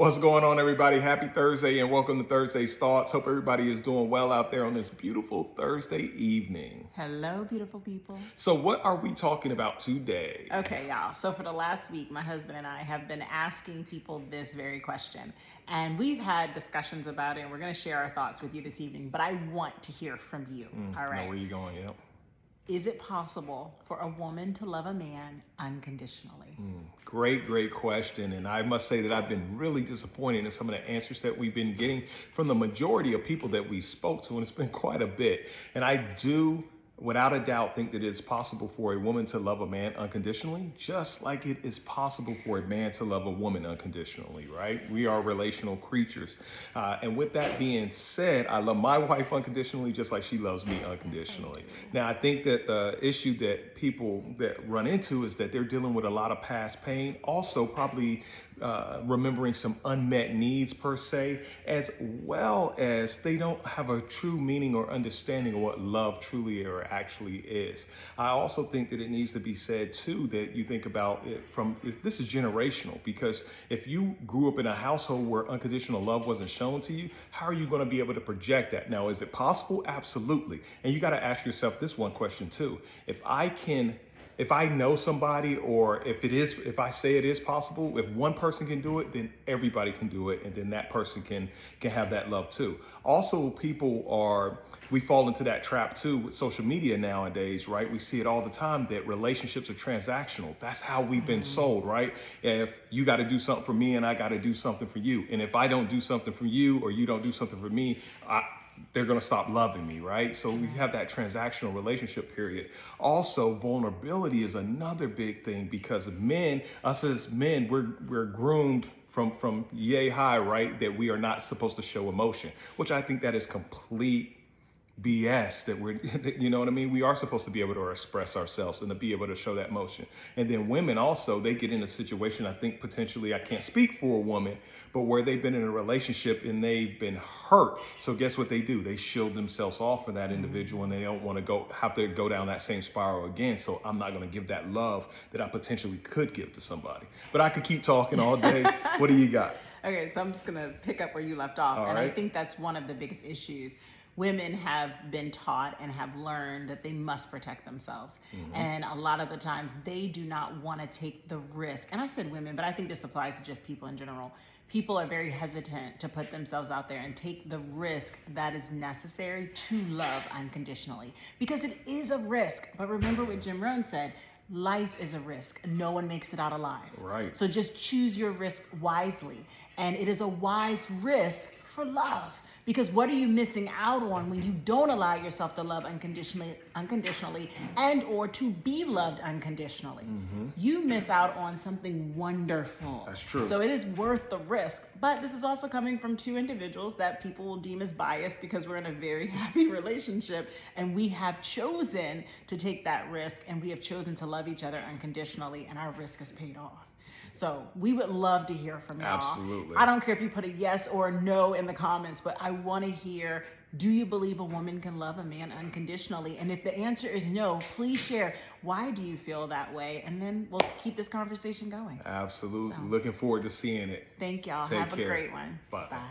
What's going on, everybody? Happy Thursday and welcome to Thursday's Thoughts. Hope everybody is doing well out there on this beautiful Thursday evening. Hello, beautiful people. So what are we talking about today? Okay, y'all. So for the last week, my husband and I have been asking people this very question. And we've had discussions about it, and we're going to share our thoughts with you this evening. But I want to hear from you. All Know right. where you going? Yep. Is it possible for a woman to love a man unconditionally? Great question. And I must say that I've been really disappointed in some of the answers that we've been getting from the majority of people that we spoke to, and it's been quite a bit. And I do, without a doubt, think that it's possible for a woman to love a man unconditionally, just like it is possible for a man to love a woman unconditionally, right? We are relational creatures. And with that being said, I love my wife unconditionally, just like she loves me unconditionally. Now, I think that the issue that people that run into is that they're dealing with a lot of past pain, also probably remembering some unmet needs per se, as well as they don't have a true meaning or understanding of what love truly or actually is. I also think that it needs to be said too that you think about it from, this is generational, because if you grew up in a household where unconditional love wasn't shown to you, how are you going to be able to project that? Now, is it possible? Absolutely. And you got to ask yourself this one question too. If I know somebody, or if I say it is possible, if one person can do it, then everybody can do it. And then that person can have that love too. Also, we fall into that trap too with social media nowadays, right? We see it all the time that relationships are transactional. That's how we've been sold, right? If you got to do something for me and I got to do something for you. And if I don't do something for you or you don't do something for me, they're going to stop loving me, right? So we have that transactional relationship period. Also, vulnerability is another big thing, because us as men, we're groomed from yay high, right? That we are not supposed to show emotion, which I think that is complete BS. You know what I mean? We are supposed to be able to express ourselves and to be able to show that emotion. And then women also, they get in a situation, I think potentially, I can't speak for a woman, but where they've been in a relationship and they've been hurt. So guess what they do? They shield themselves off for that individual, and they don't want to have to go down that same spiral again. So I'm not going to give that love that I potentially could give to somebody. But I could keep talking all day. What do you got? Okay, so I'm just going to pick up where you left off. All I right. think that's one of the biggest issues. Women have been taught and have learned that they must protect themselves. And a lot of the times they do not want to take the risk. And I said women, but I think this applies to just people in general. People are very hesitant to put themselves out there and take the risk that is necessary to love unconditionally, because it is a risk. But remember what Jim Rohn said, life is a risk. No one makes it out alive. Right. So just choose your risk wisely. And it is a wise risk for love. Because what are you missing out on when you don't allow yourself to love unconditionally, and or to be loved unconditionally? You miss out on something wonderful. That's true. So it is worth the risk. But this is also coming from two individuals that people will deem as biased, because we're in a very happy relationship and we have chosen to take that risk, and we have chosen to love each other unconditionally, and our risk is paid off. So we would love to hear from y'all. Absolutely. I don't care if you put a yes or a no in the comments, but I want to hear, do you believe a woman can love a man unconditionally? And if the answer is no, please share, why do you feel that way? And then we'll keep this conversation going. Absolutely. Looking forward to seeing it. Thank y'all. Take Have care. a great one. Bye. Bye.